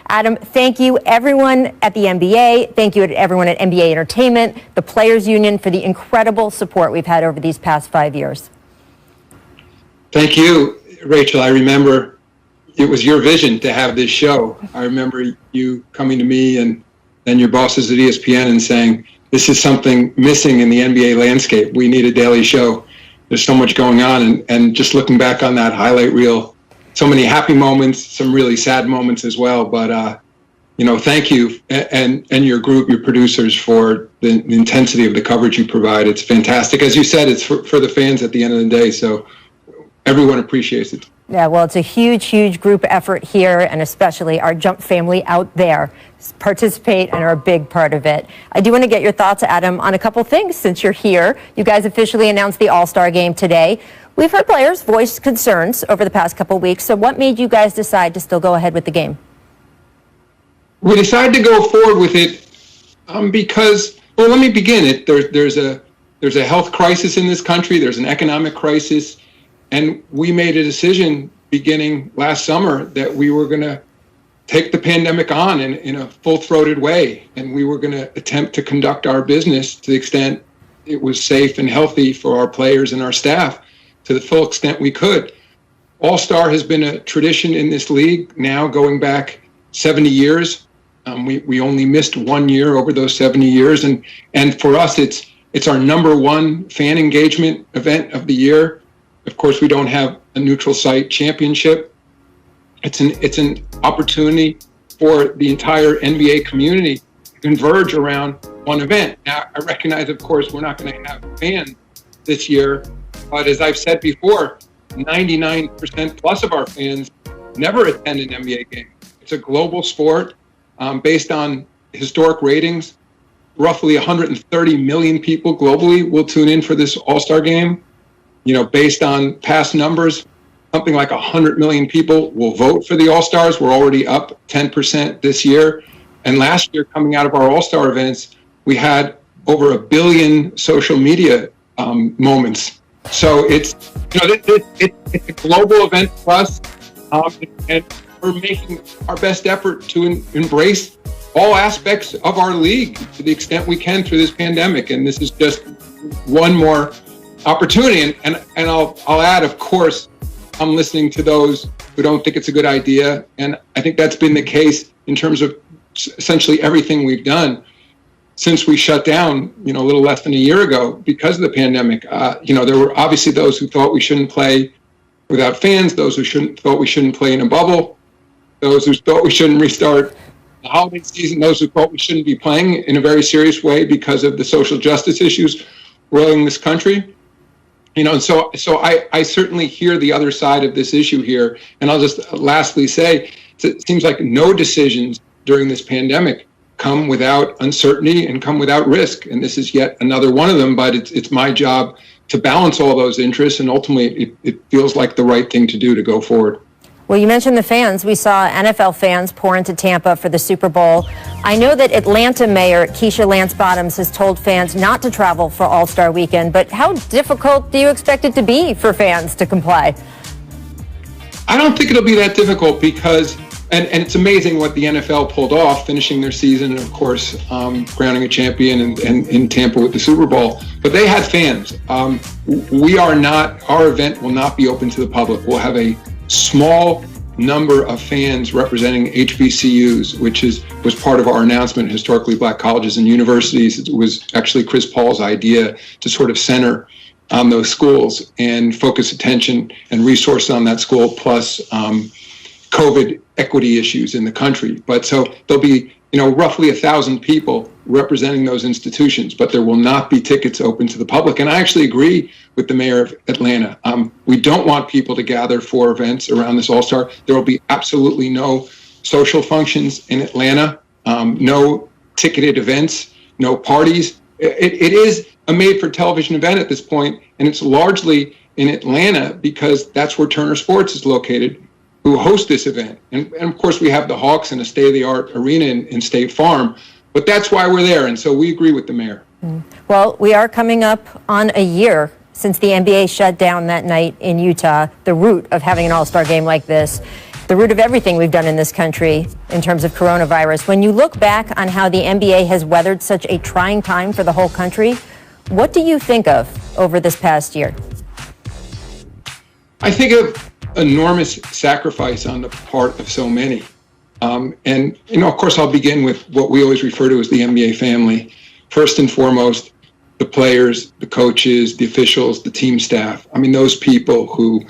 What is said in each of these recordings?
Adam, thank you, everyone at the NBA. Thank you to everyone at NBA Entertainment, the Players Union, for the incredible support we've had over these past 5 years. Thank you, Rachel. I remember it was your vision to have this show. I remember you coming to me and then your bosses at ESPN and saying, this is something missing in the NBA landscape. We need a daily show. There's so much going on. And just looking back on that highlight reel, so many happy moments, some really sad moments as well. But, thank you and your group, your producers, for the intensity of the coverage you provide. It's fantastic. As you said, it's for the fans at the end of the day. So everyone appreciates it. Yeah, well, it's a huge group effort here, and especially our Jump family out there participate and are a big part of it. I do want to get your thoughts, Adam, on a couple things since you're here. You guys officially announced the All-Star Game today. We've heard players voice concerns over the past couple weeks. So what made you guys decide to still go ahead with the game? We decided to go forward with it because, well, let me begin. There's a health crisis in this country. There's an economic crisis. And we made a decision beginning last summer that we were going to take the pandemic on in a full-throated way. And we were going to attempt to conduct our business to the extent it was safe and healthy for our players and our staff to the full extent we could. All-Star has been a tradition in this league now going back 70 years. We only missed 1 year over those 70 years. And for us, it's our number one fan engagement event of the year. Of course, we don't have a neutral site championship. It's an opportunity for the entire NBA community to converge around one event. Now, I recognize, of course, we're not going to have fans this year, but as I've said before, 99% plus of our fans never attend an NBA game. It's a global sport based on historic ratings. Roughly 130 million people globally will tune in for this All-Star game. Based on past numbers, something like 100 million people will vote for the All-Stars. We're already up 10% this year. And last year, coming out of our All-Star events, we had over 1 billion social media moments. So it's a global event for us, and we're making our best effort to embrace all aspects of our league to the extent we can through this pandemic. And this is just one more opportunity. And I'll add, of course, I'm listening to those who don't think it's a good idea. And I think that's been the case in terms of essentially everything we've done since we shut down, a little less than a year ago because of the pandemic. There were obviously those who thought we shouldn't play without fans, those who thought we shouldn't play in a bubble, those who thought we shouldn't restart the holiday season, those who thought we shouldn't be playing in a very serious way because of the social justice issues roiling this country. So I certainly hear the other side of this issue here. And I'll just lastly say, it seems like no decisions during this pandemic come without uncertainty and come without risk. And this is yet another one of them, but it's my job to balance all those interests. And ultimately, it feels like the right thing to do to go forward. Well, you mentioned the fans. We saw NFL fans pour into Tampa for the Super Bowl. I know that Atlanta Mayor Keisha Lance Bottoms has told fans not to travel for All-Star Weekend, but how difficult do you expect it to be for fans to comply? I don't think it'll be that difficult because, and it's amazing what the NFL pulled off, finishing their season and, of course, crowning a champion and in Tampa with the Super Bowl. But they had fans. Our event will not be open to the public. We'll have a small number of fans representing HBCUs, which was part of our announcement, Historically Black Colleges and Universities. It was actually Chris Paul's idea to sort of center on those schools and focus attention and resources on that school, plus COVID equity issues in the country. But so there'll be roughly 1,000 people representing those institutions, but there will not be tickets open to the public. And I actually agree with the mayor of Atlanta. We don't want people to gather for events around this All-Star. There will be absolutely no social functions in Atlanta, no ticketed events, no parties. It is a made-for-television event at this point, and it's largely in Atlanta because that's where Turner Sports is located, who host this event. And of course, we have the Hawks and a state-of-the-art arena in State Farm, but that's why we're there. And so we agree with the mayor. Well, we are coming up on a year since the NBA shut down that night in Utah, the root of having an All-Star game like this. the root of everything we've done in this country in terms of coronavirus. When you look back on how the NBA has weathered such a trying time for the whole country, what do you think of over this past year? I think of enormous sacrifice on the part of so many. And, of course, I'll begin with what we always refer to as the NBA family. First and foremost, the players, the coaches, the officials, the team staff. I mean, those people who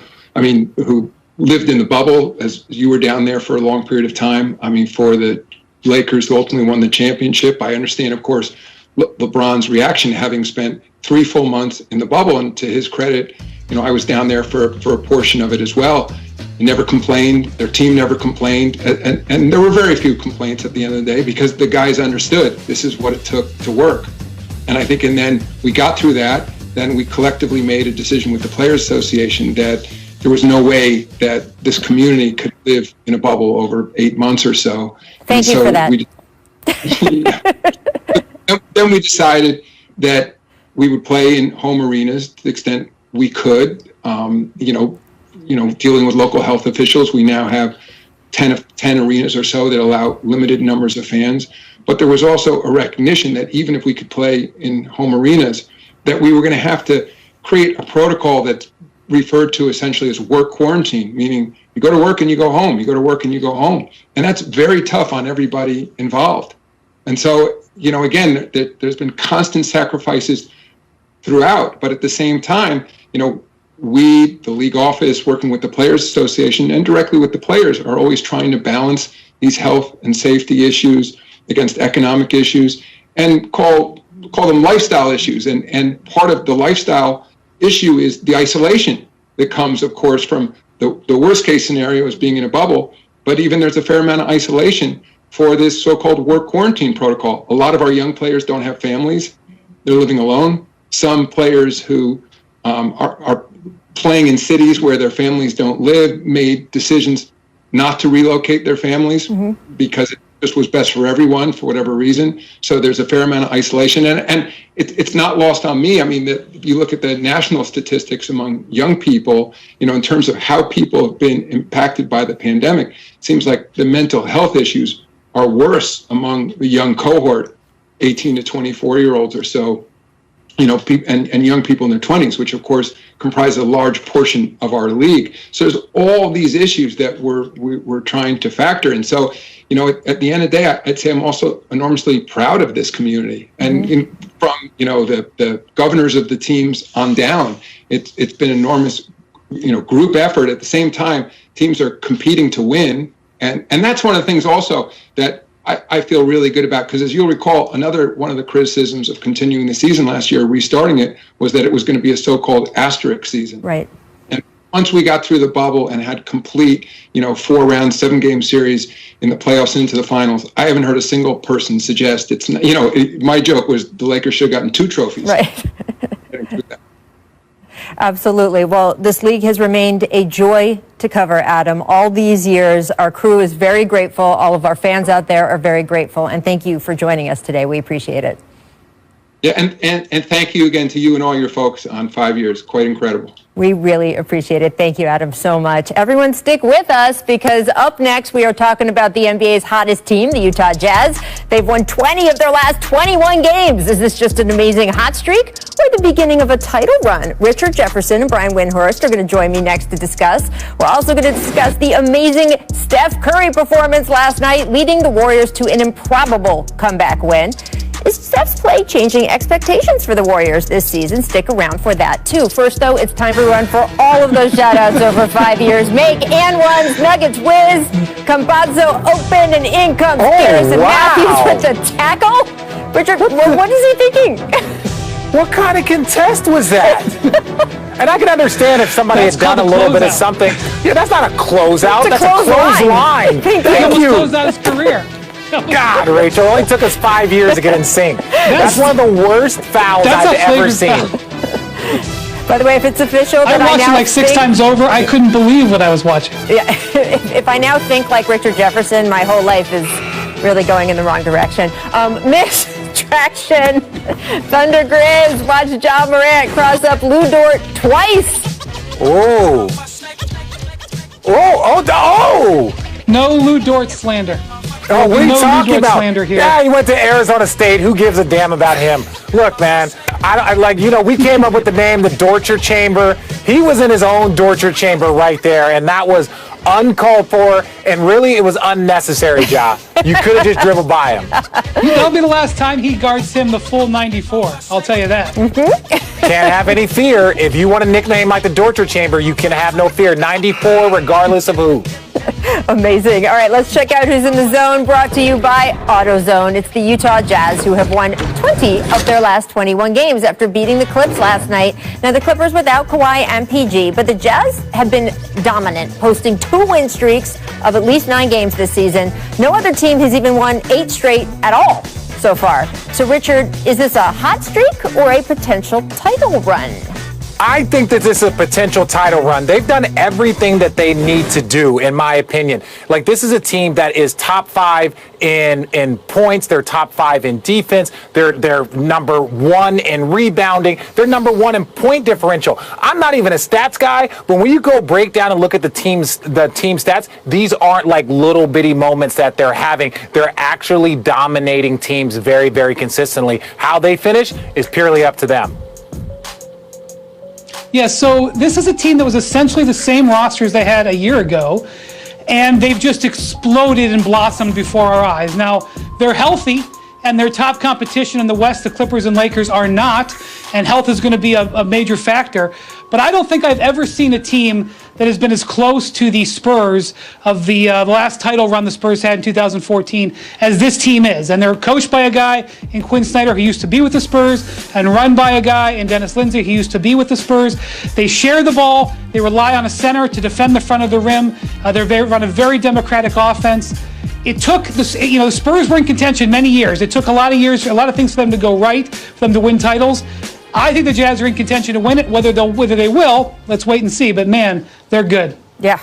lived in the bubble, as you were down there for a long period of time. I mean, for the Lakers who ultimately won the championship, I understand, of course, LeBron's reaction, having spent 3 full months in the bubble. And to his credit, I was down there for a portion of it as well. He never complained. Their team never complained. And there were very few complaints at the end of the day because the guys understood this is what it took to work. And I think, and then we got through that. Then we collectively made a decision with the Players Association that there was no way that this community could live in a bubble over 8 months or so. Thank you for that. Then we decided that we would play in home arenas to the extent we could. Dealing with local health officials, we now have 10 arenas or so that allow limited numbers of fans. But there was also a recognition that even if we could play in home arenas, that we were going to have to create a protocol that's referred to essentially as work quarantine, meaning you go to work and you go home, you go to work and you go home. And that's very tough on everybody involved. And so, again, there's been constant sacrifices throughout, but at the same time, we, the league office, working with the Players Association and directly with the players, are always trying to balance these health and safety issues against economic issues and call them lifestyle issues. And part of the lifestyle issue is the isolation that comes, of course, from the worst case scenario is being in a bubble, but even there's a fair amount of isolation for this so-called work quarantine protocol. A lot of our young players don't have families. They're living alone. Some players who are playing in cities where their families don't live made decisions not to relocate their families because it just was best for everyone for whatever reason. So there's a fair amount of isolation. And it's not lost on me. I mean, if you look at the national statistics among young people, in terms of how people have been impacted by the pandemic, it seems like the mental health issues are worse among the young cohort, 18 to 24-year-olds or so. And young people in their 20s, which of course comprise a large portion of our league. So there's all these issues that we're trying to factor. And so, at the end of the day, I'd say I'm also enormously proud of this community. And from the governors of the teams on down, it's been enormous, group effort. At the same time, teams are competing to win, and that's one of the things also that I feel really good about, because as you'll recall, another one of the criticisms of continuing the season last year, restarting it, was that it was going to be a so-called asterisk season. Right. And once we got through the bubble and had complete, 4-round, 7-game series in the playoffs and into the finals, I haven't heard a single person suggest it's, my joke was the Lakers should have gotten 2 trophies. Right. Absolutely. Well, this league has remained a joy to cover, Adam. All these years, our crew is very grateful. All of our fans out there are very grateful. And thank you for joining us today. We appreciate it. Yeah, and thank you again to you and all your folks on 5 years. Quite incredible. We really appreciate it. Thank you, Adam, so much. Everyone stick with us, because up next we are talking about the NBA's hottest team, the Utah Jazz. They've won 20 of their last 21 games. Is this just an amazing hot streak or the beginning of a title run? Richard Jefferson and Brian Windhorst are going to join me next to discuss. We're also going to discuss the amazing Steph Curry performance last night, leading the Warriors to an improbable comeback win. Is Steph's play changing expectations for the Warriors this season? Stick around for that, too. First, though, it's time to run for all of those shout-outs over 5 years. Make and ones, Nuggets whiz, Campazzo open, and in comes Harrison Matthews with the tackle. Richard, what is he thinking? What kind of contest was that? And I can understand if somebody had done a little bit of something. Yeah, that's not a closeout. That's a clothesline. Thank you. Closed out his career. God, Rachel, it only took us 5 years to get in sync. That's one of the worst fouls I've ever seen. By the way, if it's official, I watched it like 6 times over. I couldn't believe what I was watching. Yeah, if I now think like Richard Jefferson, my whole life is really going in the wrong direction. Missed traction. Thunder Grizz. Watch Ja Morant cross up Lou Dort twice. Oh. No Lou Dort slander. Oh, what are you No talking Lou Dort about? slander here. Yeah, he went to Arizona State. Who gives a damn about him? Look, man, we came up with the name, the Dortcher Chamber. He was in his own Dortcher Chamber right there, and that was uncalled for, and really it was unnecessary, Ja. You could have just dribbled by him. That'll be the last time he guards him the full 94. I'll tell you that. Can't have any fear. If you want a nickname like the Dortcher Chamber, you can have no fear. 94, regardless of who. Amazing. All right, let's check out who's in the zone, brought to you by AutoZone. It's the Utah Jazz, who have won 20 of their last 21 games after beating the Clips last night. Now, the Clippers without Kawhi and PG, but the Jazz have been dominant, posting 2 win streaks of at least 9 games this season. No other team has even won 8 straight at all so far. So, Richard, is this a hot streak or a potential title run? I think that this is a potential title run. They've done everything that they need to do, in my opinion. Like, this is a team that is top 5 in points. They're top 5 in defense. They're number 1 in rebounding. They're number 1 in point differential. I'm not even a stats guy, but when you go break down and look at the team stats, these aren't like little bitty moments that they're having. They're actually dominating teams very, very consistently. How they finish is purely up to them. Yeah, so this is a team that was essentially the same roster as they had a year ago, and they've just exploded and blossomed before our eyes. Now, they're healthy, and their top competition in the West, the Clippers and Lakers, are not, and health is going to be a major factor. But I don't think I've ever seen a team that has been as close to the Spurs of the last title run the Spurs had in 2014 as this team is. And they're coached by a guy in Quinn Snyder who used to be with the Spurs, and run by a guy in Dennis Lindsey who used to be with the Spurs. They share the ball. They rely on a center to defend the front of the rim. They run a very democratic offense. It took the Spurs were in contention many years. It took a lot of years, a lot of things for them to go right, for them to win titles. I think the Jazz are in contention to win it. Whether they will, let's wait and see. But man, they're good. Yeah,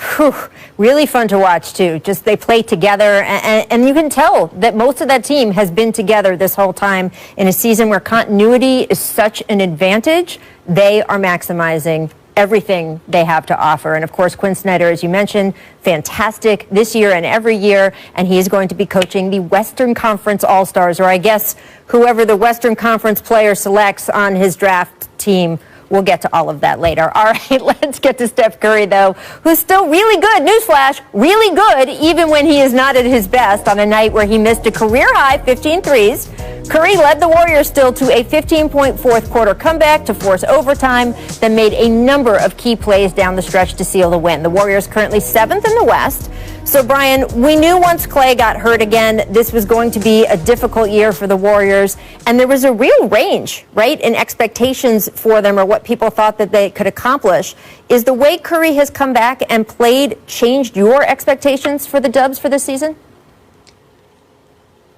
really fun to watch too. Just they play together, and you can tell that most of that team has been together this whole time in a season where continuity is such an advantage. They are maximizing everything they have to offer. And of course, Quinn Snyder, as you mentioned, fantastic this year and every year, and he is going to be coaching the Western Conference All-Stars, or I guess whoever the Western Conference player selects on his draft team. We'll get to all of that later. All right, let's get to Steph Curry, though, who's still really good. Newsflash, really good, even when he is not at his best on a night where he missed a career-high 15 threes. Curry led the Warriors still to a 15-point fourth-quarter comeback to force overtime, then made a number of key plays down the stretch to seal the win. The Warriors currently 7th in the West. So, Brian, we knew once Klay got hurt again, this was going to be a difficult year for the Warriors, and there was a real range, right, in expectations for them or what people thought that they could accomplish. Is the way Curry has come back and played changed your expectations for the Dubs for this season?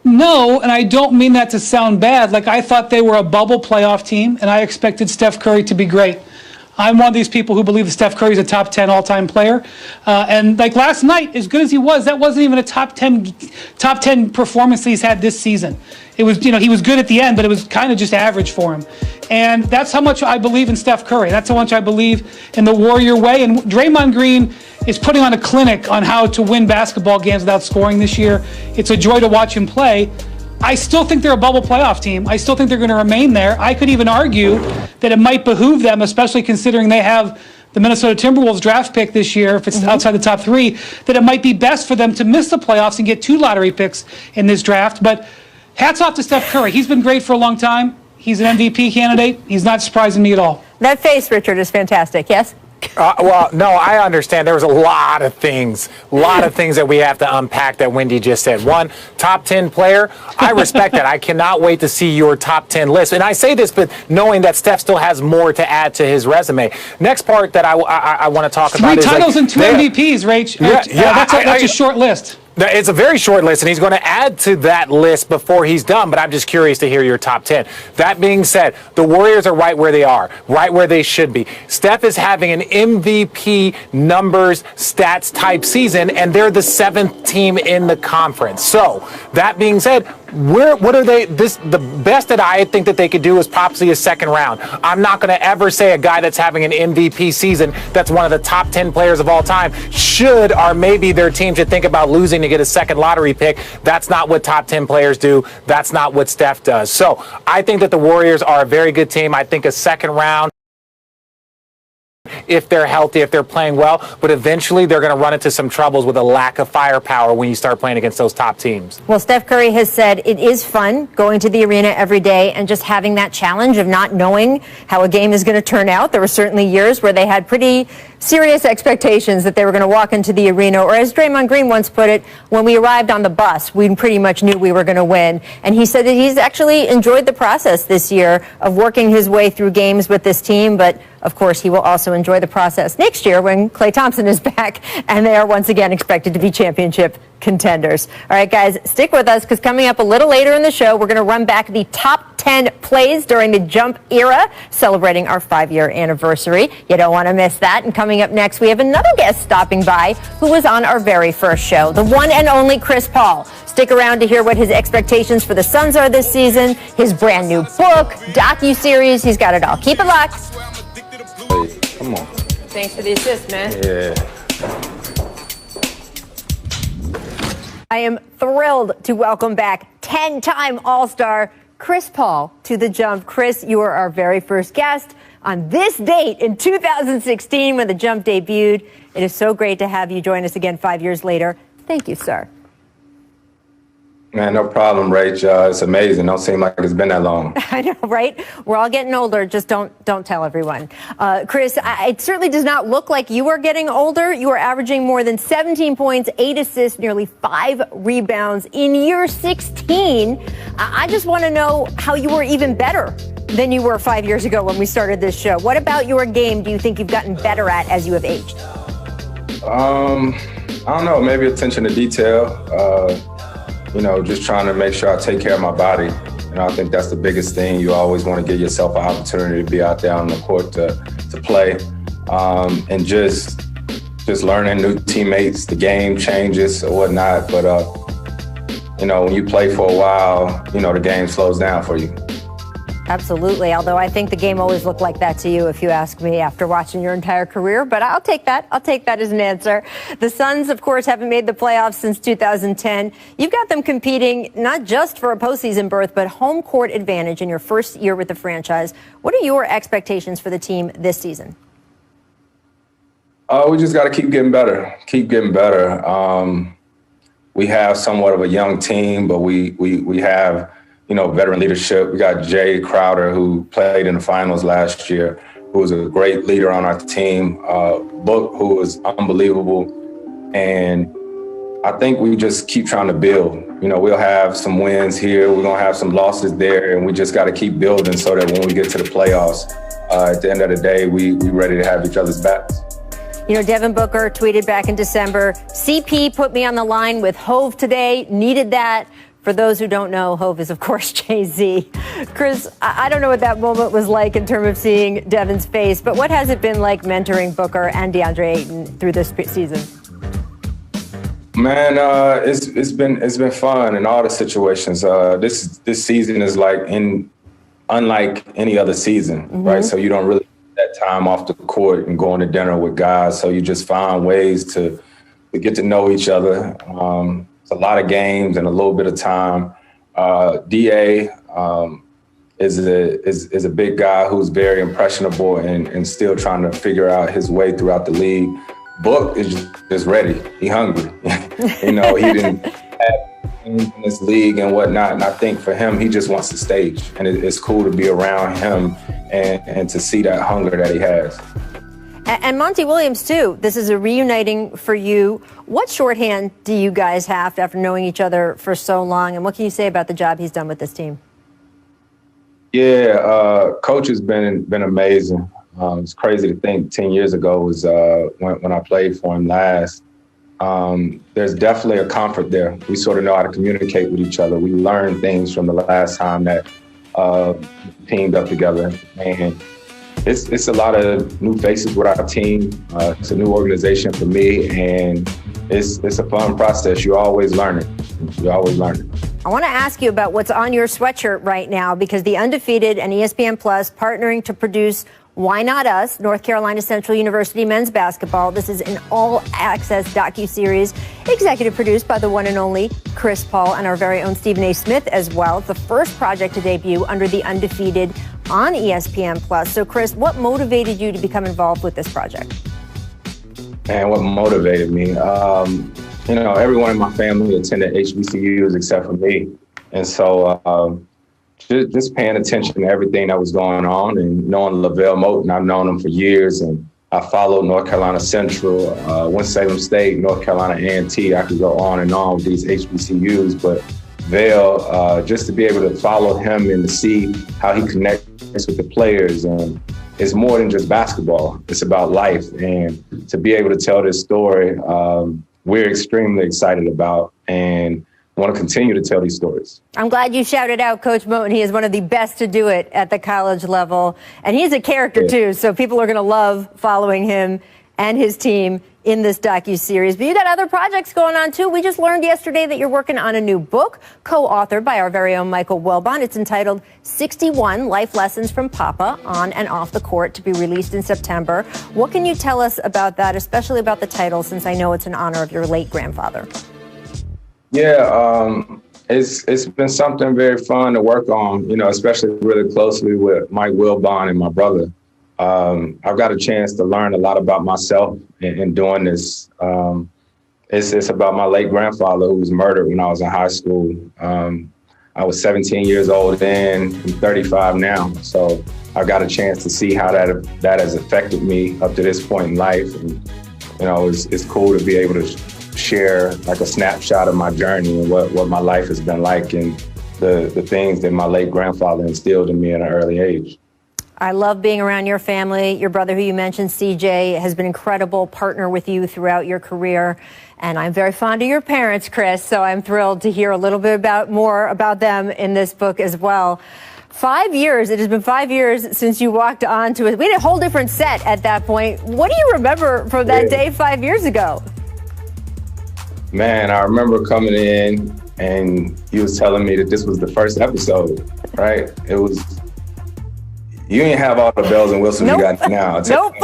No, and I don't mean that to sound bad. Like, I thought they were a bubble playoff team, and I expected Steph Curry to be great. I'm one of these people who believe that Steph Curry is a top 10 all-time player. And like last night, as good as he was, that wasn't even a top 10 performance that he's had this season. It was, he was good at the end, but it was kind of just average for him. And that's how much I believe in Steph Curry. That's how much I believe in the Warrior way. And Draymond Green is putting on a clinic on how to win basketball games without scoring this year. It's a joy to watch him play. I still think they're a bubble playoff team. I still think they're going to remain there. I could even argue that it might behoove them, especially considering they have the Minnesota Timberwolves draft pick this year, if it's outside the top 3, that it might be best for them to miss the playoffs and get 2 lottery picks in this draft. But hats off to Steph Curry. He's been great for a long time. He's an MVP candidate. He's not surprising me at all. That face, Richard, is fantastic, yes? Well, no, I understand. There was a lot of things that we have to unpack that Wendy just said. One, top 10 player. I respect that. I cannot wait to see your top 10 list. And I say this, but knowing that Steph still has more to add to his resume. Next part that I want to talk about is 3 titles and 2 MVPs, Rach. That's a short list. It's a very short list, and he's going to add to that list before he's done, but I'm just curious to hear your top 10. That being said, the Warriors are right where they are, right where they should be. Steph is having an MVP numbers, stats type season, and they're the 7th team in the conference. So, that being said, what are they? The best that I think that they could do is possibly a second round. I'm not going to ever say a guy that's having an MVP season that's one of the top 10 players of all time should, or maybe their team should think about losing to get a second lottery pick. That's not what top 10 players do. That's not what Steph does. So I think that the Warriors are a very good team. I think a second round, if they're healthy, if they're playing well, but eventually they're going to run into some troubles with a lack of firepower when you start playing against those top teams. Well, Steph Curry has said it is fun going to the arena every day and just having that challenge of not knowing how a game is going to turn out. There were certainly years where they had pretty serious expectations that they were going to walk into the arena, or as Draymond Green once put it, when we arrived on the bus, we pretty much knew we were going to win. And he said that he's actually enjoyed the process this year of working his way through games with this team, but of course, he will also enjoy the process next year when Klay Thompson is back and they are once again expected to be championship contenders. All right, guys, stick with us because coming up a little later in the show, we're going to run back the top 10 plays during the Jump era, celebrating our 5-year anniversary. You don't want to miss that. And coming up next, we have another guest stopping by who was on our very first show, the one and only Chris Paul. Stick around to hear what his expectations for the Suns are this season, his brand new book, docuseries. He's got it all. Keep it locked. Come on. Thanks for the assist, man. Yeah. I am thrilled to welcome back 10-time All-Star Chris Paul to The Jump. Chris, you are our very first guest on this date in 2016 when The Jump debuted. It is so great to have you join us again 5 years later. Thank you, sir. Man, no problem, Rach. It's amazing. Don't seem like it's been that long. I know, right? We're all getting older. Just don't tell everyone. Chris, it certainly does not look like you are getting older. You are averaging more than 17 points, 8 assists, nearly 5 rebounds in year 16. I just want to know how you were even better than you were 5 years ago when we started this show. What about your game do you think you've gotten better at as you have aged? I don't know. Maybe attention to detail. Just trying to make sure I take care of my body. I think that's the biggest thing. You always want to give yourself an opportunity to be out there on the court to play, and just learning new teammates. The game changes or whatnot, but when you play for a while, the game slows down for you. Absolutely, although I think the game always looked like that to you if you ask me after watching your entire career, but I'll take that. I'll take that as an answer. The Suns, of course, haven't made the playoffs since 2010. You've got them competing not just for a postseason berth, but home court advantage in your first year with the franchise. What are your expectations for the team this season? We just got to keep getting better. We have somewhat of a young team, but we have veteran leadership. We got Jay Crowder, who played in the finals last year, who was a great leader on our team. Book, who was unbelievable. And I think we just keep trying to build. We'll have some wins here. We're going to have some losses there. And we just got to keep building so that when we get to the playoffs, at the end of the day, we ready to have each other's backs. Devin Booker tweeted back in December, CP put me on the line with Hove today, needed that. For those who don't know, Hove is, of course, Jay-Z. Chris, I don't know what that moment was like in terms of seeing Devin's face, but what has it been like mentoring Booker and DeAndre Ayton through this season? Man, it's been fun in all the situations. This season is unlike any other season, right? So you don't really get that time off the court and going to dinner with guys. So you just find ways to get to know each other. It's a lot of games and a little bit of time. DA is a big guy who's very impressionable and still trying to figure out his way throughout the league. Book is just ready. He hungry. He didn't have in this league and whatnot. And I think for him, he just wants the stage. And it's cool to be around him and to see that hunger that he has. And Monty Williams, too. This is a reuniting for you. What shorthand do you guys have after knowing each other for so long? And what can you say about the job he's done with this team? Yeah, Coach has been amazing. It's crazy to think 10 years ago was when I played for him last. there's definitely a comfort there. We sort of know how to communicate with each other. We learned things from the last time that teamed up together, and it's a lot of new faces with our team. It's a new organization for me, and it's a fun process. You're always learning. I want to ask you about what's on your sweatshirt right now, because The Undefeated and ESPN Plus partnering to produce Why Not Us, North Carolina Central University men's basketball. This is an all-access docuseries executive produced by the one and only Chris Paul and our very own Stephen A. Smith as well. It's the first project to debut under The Undefeated on ESPN Plus. So, Chris, what motivated you to become involved with this project? And what motivated me? Everyone in my family attended HBCUs except for me. And so just paying attention to everything that was going on and knowing LaVelle Moton, I've known him for years, and I followed North Carolina Central, Winston-Salem State, North Carolina A&T. I could go on and on with these HBCUs, but Vail, just to be able to follow him and to see how he connects with the players, and it's more than just basketball. It's about life, and to be able to tell this story, we're extremely excited about and want to continue to tell these stories. I'm glad you shouted out Coach Moton. He is one of the best to do it at the college level, and he's a character too, so people are going to love following him and his team in this docuseries. But you got other projects going on too. We just learned yesterday that you're working on a new book, co-authored by our very own Michael Wilbon. It's entitled 61 Life Lessons from Papa on and Off the Court, to be released in September. What can you tell us about that, especially about the title, since I know it's in honor of your late grandfather? Yeah, it's been something very fun to work on, especially really closely with Mike Wilbon and my brother. I've got a chance to learn a lot about myself in doing this. It's about my late grandfather, who was murdered when I was in high school. I was 17 years old then, I'm 35 now. So I got a chance to see how that has affected me up to this point in life. And, it's cool to be able to share like a snapshot of my journey and what my life has been like, and the things that my late grandfather instilled in me at an early age. I love being around your family. Your brother, who you mentioned, CJ, has been an incredible partner with you throughout your career. And I'm very fond of your parents, Chris, so I'm thrilled to hear a little bit more about them in this book as well. 5 years, it has been 5 years since you walked on to it. We had a whole different set at that point. What do you remember from that day 5 years ago? Man, I remember coming in and he was telling me that this was the first episode, right? It was, you didn't have all the bells and whistles you got now. Nope.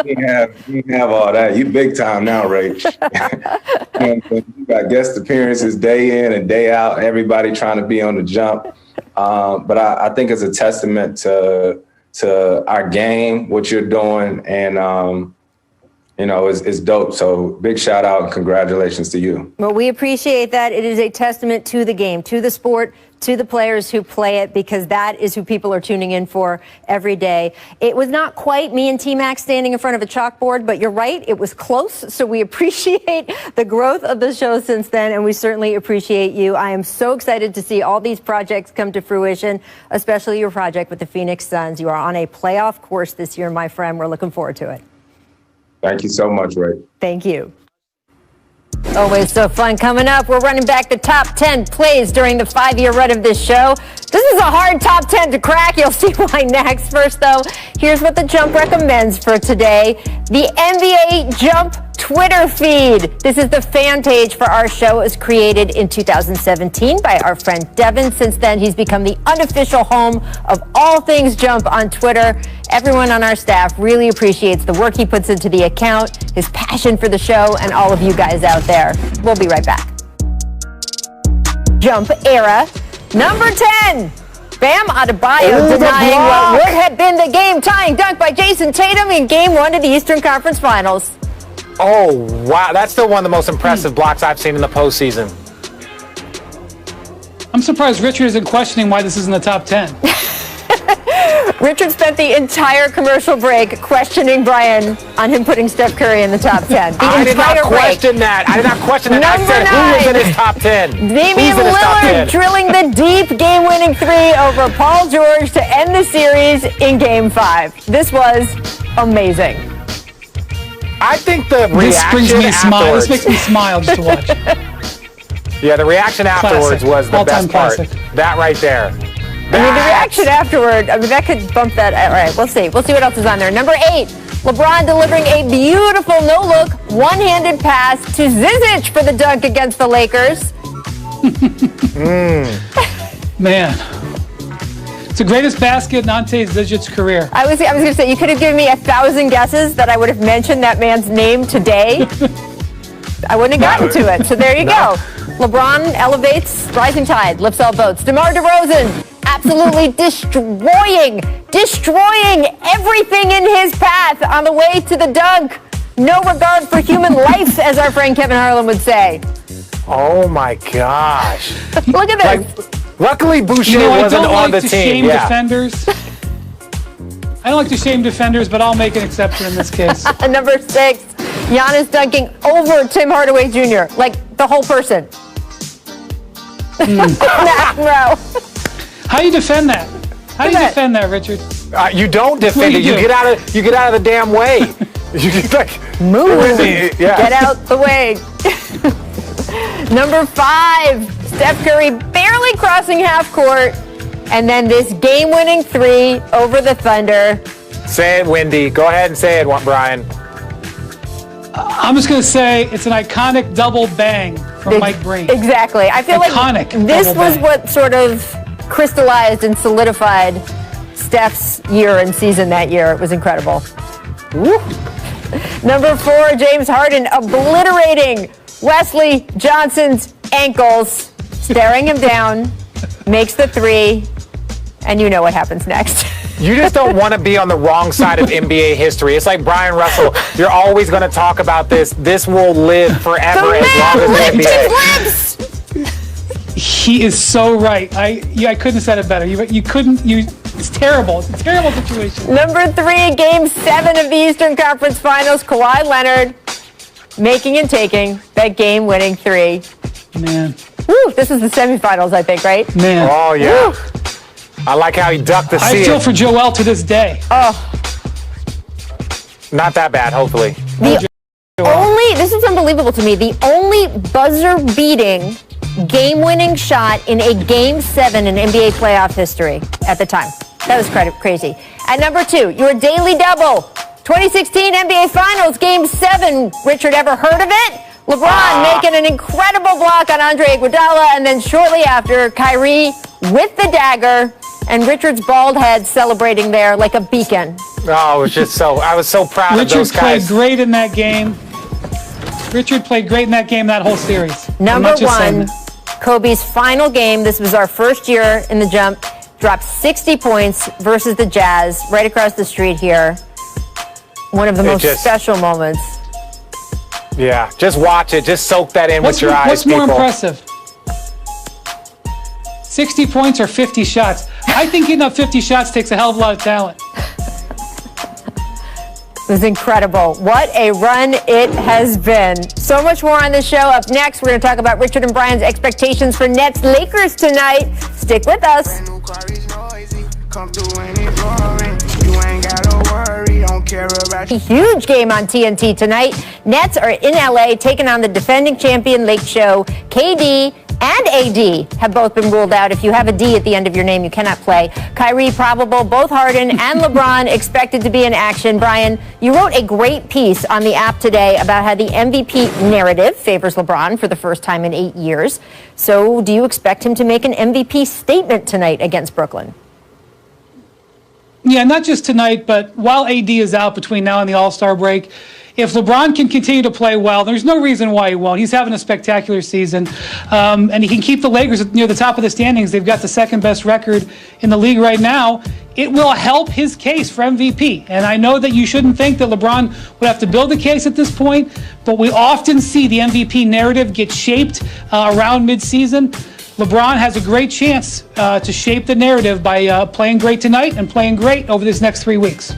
You didn't have all that. You big time now, Ray. You got guest appearances day in and day out, everybody trying to be on the jump. But I think it's a testament to our game, what you're doing, and it's dope. So big shout out and congratulations to you. Well, we appreciate that. It is a testament to the game, to the sport, to the players who play it, because that is who people are tuning in for every day. It was not quite me and T-Mac standing in front of a chalkboard, but you're right, it was close. So we appreciate the growth of the show since then, and we certainly appreciate you. I am so excited to see all these projects come to fruition, especially your project with the Phoenix Suns. You are on a playoff course this year, my friend. We're looking forward to it. Thank you so much, Ray. Thank you. Always so fun. Coming up, we're running back the top 10 plays during the 5-year run of this show. This is a hard top 10 to crack. You'll see why next. First, though, here's what the Jump recommends for today. The NBA Jump Twitter feed. This is the fan page for our show. It was created in 2017 by our friend Devin. Since then, he's become the unofficial home of all things Jump on Twitter. Everyone on our staff really appreciates the work he puts into the account, his passion for the show, and all of you guys out there. We'll be right back. Jump era. Number 10. Bam Adebayo denying what would have been the game-tying dunk by Jason Tatum in Game 1 of the Eastern Conference Finals. Oh, wow. That's still one of the most impressive blocks I've seen in the postseason. I'm surprised Richard isn't questioning why this is in the top 10. Richard spent the entire commercial break questioning Brian on him putting Steph Curry in the top 10. I did not question that. I said, who was in his top 10? Damian Lillard drilling the deep game-winning three over Paul George to end the series in Game 5. This was amazing. I think the This reaction brings me a smile. afterwards. This makes me smile just to watch. Yeah, the reaction afterwards was the All-time best part. classic. That right there. I mean, the reaction afterward, I mean, that could bump that. All right, we'll see. We'll see what else is on there. Number 8, LeBron delivering a beautiful no-look, one-handed pass to Zizic for the dunk against the Lakers. Man. It's the greatest basket in Ante Zicic's career. I was going to say, you could have given me 1,000 guesses that I would have mentioned that man's name today. I wouldn't have gotten to it. So there you go. LeBron elevates, rising tide, lifts all boats. DeMar DeRozan absolutely destroying everything in his path on the way to the dunk. No regard for human life, as our friend Kevin Harlan would say. Oh my gosh. Look at this. Luckily, Boucher You know, I wasn't don't on like the to team. shame Yeah. defenders. I don't like to shame defenders, but I'll make an exception in this case. And number 6, Giannis dunking over Tim Hardaway Jr., like the whole person. Back row. How do you defend that? How do you Look at defend that, Richard? You don't defend What do it. you You do? get out of the damn way. You get like Move. Yeah. Get out the way. Number 5, Steph Curry barely crossing half court. And then this game-winning 3 over the Thunder. Say it, Wendy. Go ahead and say it, Brian. I'm just going to say it's an iconic double bang from Mike Breen. Exactly. I feel Iconic like this double was bang. what sort of crystallized and solidified Steph's year and season that year. It was incredible. Woo. Number 4, James Harden obliterating Wesley Johnson's ankles, staring him down, makes the 3, and you know what happens next. You just don't want to be on the wrong side of NBA history. It's like Brian Russell. You're always going to talk about this. This will live forever as long as licked the NBA. his lips. He is so right. I couldn't have said it better. You couldn't. It's terrible. It's a terrible situation. Number 3, Game 7 of the Eastern Conference Finals, Kawhi Leonard making and taking that game-winning 3. Man. Woo, this is the semifinals, I think, right? Man. Oh, yeah. I like how he ducked the I seal. feel for Joel to this day. Not that bad, hopefully. This is unbelievable to me, the only buzzer-beating, game-winning shot in a Game 7 in NBA playoff history at the time. That was crazy. At number 2, your daily double, 2016 NBA Finals, Game 7. Richard, ever heard of it? LeBron making an incredible block on Andre Iguodala, and then shortly after, Kyrie with the dagger, and Richard's bald head celebrating there like a beacon. Oh, it was just I was so proud of Richard those played guys. great in that game. Richard played great in that game, that whole series. I'm Number not just saying 1, that. Kobe's final game. This was our first year in the jump. Dropped 60 points versus the Jazz right across the street here. One of the most special moments. Yeah, just watch it. Just soak that in with your eyes, What's people. more impressive? 60 points or 50 shots? I think getting up 50 shots takes a hell of a lot of talent. It was incredible. What a run it has been. So much more on the show. Up next, we're going to talk about Richard and Brian's expectations for Nets Lakers tonight. Stick with us. A huge game on TNT tonight. Nets are in LA taking on the defending champion Lake Show. KD and AD have both been ruled out. If you have a D at the end of your name, you cannot play. Kyrie probable, both Harden and LeBron expected to be in action. Brian, you wrote a great piece on the app today about how the MVP narrative favors LeBron for the first time in 8 years. So do you expect him to make an MVP statement tonight against Brooklyn? Yeah, not just tonight, but while AD is out between now and the All-Star break, if LeBron can continue to play well, there's no reason why he won't. He's having a spectacular season, and he can keep the Lakers near the top of the standings. They've got the second best record in the league right now. It will help his case for MVP. And I know that you shouldn't think that LeBron would have to build a case at this point, but we often see the MVP narrative get shaped around midseason. LeBron has a great chance to shape the narrative by playing great tonight and playing great over this next 3 weeks.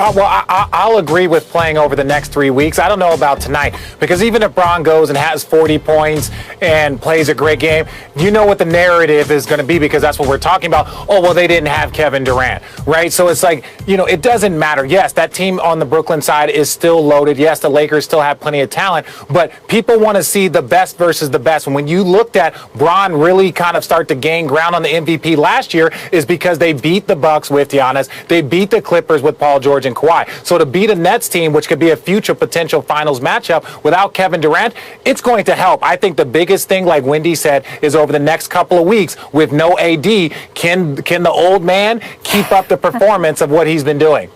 I'll agree with playing over the next 3 weeks. I don't know about tonight, because even if Bron goes and has 40 points and plays a great game, you know what the narrative is going to be, because that's what we're talking about. Oh, well, they didn't have Kevin Durant, right? So it's like, it doesn't matter. Yes, that team on the Brooklyn side is still loaded. Yes, the Lakers still have plenty of talent, but people want to see the best versus the best. And when you looked at Bron really kind of start to gain ground on the MVP last year, is because they beat the Bucks with Giannis. They beat the Clippers with Paul George and Kawhi. So to beat a Nets team, which could be a future potential finals matchup without Kevin Durant, it's going to help. I think the biggest thing, like Wendy said, is over the next couple of weeks with no AD, can the old man keep up the performance of what he's been doing?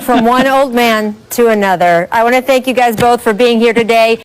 From one old man to another. I want to thank you guys both for being here today.